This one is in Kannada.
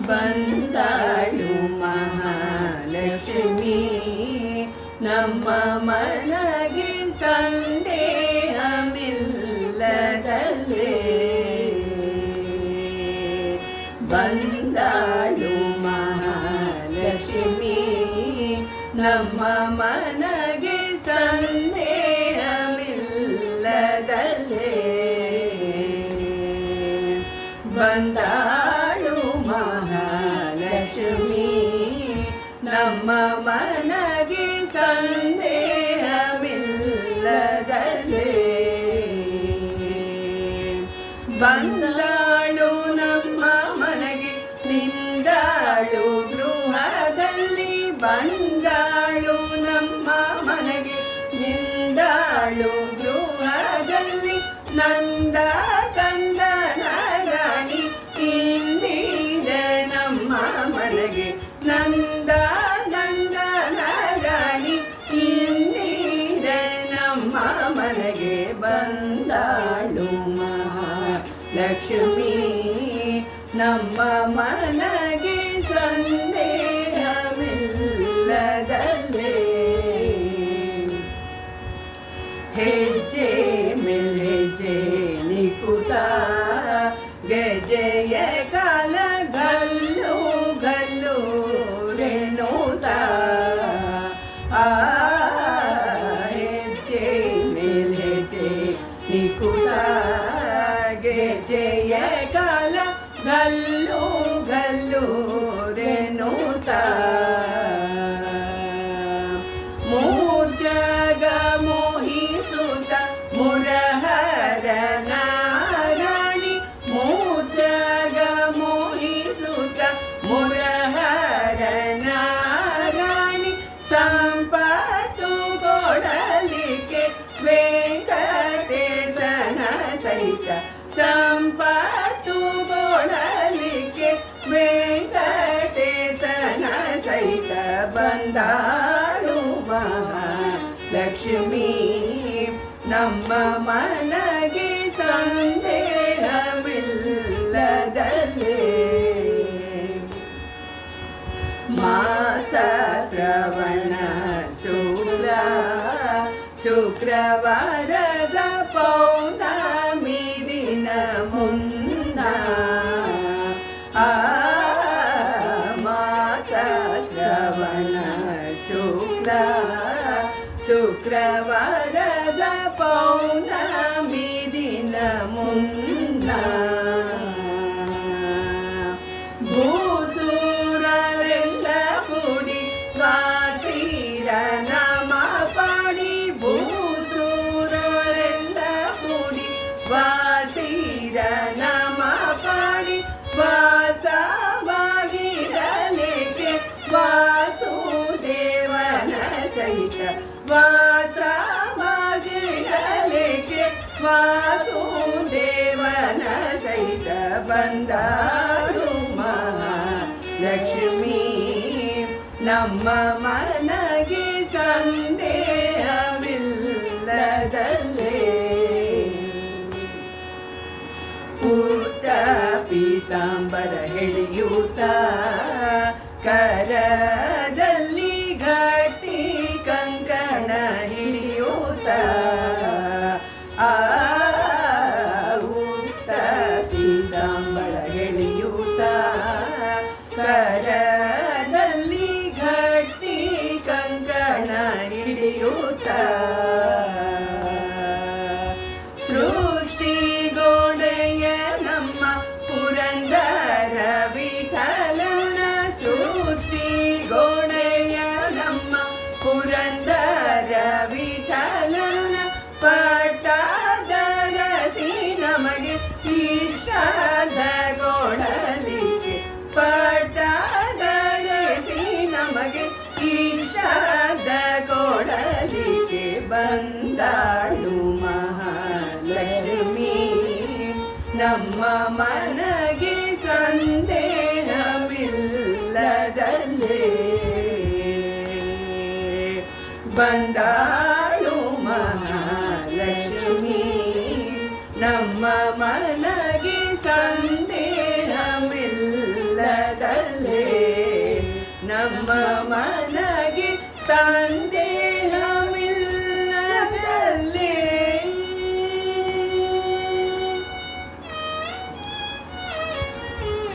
ಬಂದಾಳು ಮಹಾಲಕ್ಷ್ಮಿ ನಮ್ಮ ಮನಗೆ ಸಂದೇಹವಿಲ್ಲದಲ್ಲೇ ಬಂದಾಳು ಮಹಾಲಕ್ಷ್ಮಿ ನಮ್ಮ ಮನಗೆ ಸಂದೇಹವಿಲ್ಲದಲ್ಲೇ ಬಂದಾಳು ಮಹಾಲಕ್ಷ್ಮಿ ನಮ್ಮ ಮನಗೆ ಸಂದೇಹವಿಲ್ಲದಲ್ಲೇ ಬಂದಾಳು ನಮ್ಮ ಮನೆಗೆ ನಿಂದಾಳು ಗೃಹದಲ್ಲಿ ಬಂದಾಳು ನಮ್ಮ ಮನೆಗೆ ನಿಂದಾಳು ಗೃಹದಲ್ಲಿ ನಂದ ಕಂದನ ರಾಣಿ ಇಂದಿದೆ ನಮ್ಮ ಮನೆಗೆ ನಂದ ಕಂದನ ರಾಣಿ ಇಂದಿದೆ ನಮ್ಮ ಮನೆಗೆ ಬಂದಾಳು ಮಹಾಲಕ್ಷ್ಮಿ ನಮ್ಮ ಮನಗೆ ಸಂದೇಹವಿಲ್ಲದಲ್ಲೇ ಹೆಜ್ಜೆ ಮೇಲೆಜ್ಜೆ ನಿಕುತ ಗೆಜ್ಜೆಯ ಕಾಲ ಗಲ್ಲು ಗಲ್ಲು ರೇಣುತ ಹೆಜ್ಜೆ ಮೇಲೆಜ್ಜೆ ನಿಕುತ ಗೆಜ್ಜೆಯ ಕಾಲ ಗಲ್ಲು ಗಲ್ಲು ರೇಣುತ ಮೂರ್ಛಗ ಮೋಹಿಸುತ್ತ ಮುರಹರ ನಾರಾಣಿ ಮೂರ್ಛಗ ಮೋಹಿಸುತ್ತ ಮುರಹರ ನಾರಾಣಿ ಸಂಪತ್ತು ಕೊಡಲಿಕ್ಕೆ ವೆಂಕಟೇಶನ ಸಹಿತ ಸಂಪತ್ತು ಕೊಡಲಿಕ್ಕೆ ವೆಂಕಟೇಶನ ಸಹಿತ ಬಂದಾಳು ಮಹಾಲಕ್ಷ್ಮಿ ನಮ್ಮ ಮನಗೆ ಸಂದೇಹವಿಲ್ಲದಲ್ಲೇ ಮಾಸ ಶ್ರವಣ ಶುಕ್ಲ ಶುಕ್ರವಾರದ ಪೌರ್ಣಮಿ ದಿನ ಮುನ್ನ ಮಾಸ ಶ್ರವಣ ಶುಕ್ಲ ಶುಕ್ರವಾರದ ಪೌರ್ಣಮಿ ದಿನ ಮುನ್ನ ಭೂಸೂರರೆಲ್ಲ ಕೂಡಿ ಸ್ವಾಸಿರ ನಾಮ ಪಾಡಿ ಭೂಸೂರರೆಲ್ಲ ಕೂಡಿ ವಾಸಿರ ನಾಮ ಪಾಡಿ ವಾಸವಾಗಿರಲಿಕ್ಕೆ ವಾಸುದೇವನ ಸಹಿತ ವಾಸವಾಗಿರಲಿಕ್ಕೆ ವಾಸುದೇವನ ಸಹಿತ ಬಂದಾಳು ಮಹಾಲಕ್ಷ್ಮಿ ನಮ್ಮ ಮನಗೆ ಸಂದೇಹವಿಲ್ಲದಲ್ಲೇ ಪುಟ್ಟ ಪೀತಾಂಬರ ಎಳೆಯೂತ ಕರದಲ್ಲಿ ಗಟ್ಟಿ ಕಂಕಣ ಹಿಡಿಯೂತ ಊಟ ಪೀತಾಂಬರ ಎಳೆಯೂತ ಕರದಲ್ಲಿ ಗಟ್ಟಿ ಕಂಕಣ ಹಿಡಿಯೂತ ಸೃಷ್ಟಿಗೋಡೆಯ ನಮ್ಮ ಪುರಂದರ ವಿಠಲನ ಸೃಷ್ಟಿಗೋಡೆಯ ನಮ್ಮ ಪುರಂದರ ವಿಠಲನ ಪಟ್ಟದರಸಿ ನಮಗೆ ಇಷ್ಟದ ಕೊಡಲಿಕ್ಕೆ ಪಟ್ಟದರಸಿ ನಮಗೆ ಇಷ್ಟದ ಕೊಡಲಿಕ್ಕೆ ಬಂದಾಳು ಮಹಾಲಕ್ಷ್ಮಿ ನಮ್ಮ ಮನಗೆ ಸಂದೇಹವಿಲ್ಲದಲ್ಲೇ ಬಂದಾಳು ಮಹಾಲಕ್ಷ್ಮಿ ನಮ್ಮ ಮನಗೆ ಸಂದೇಹವಿಲ್ಲದ ನಮ್ಮ ಮನ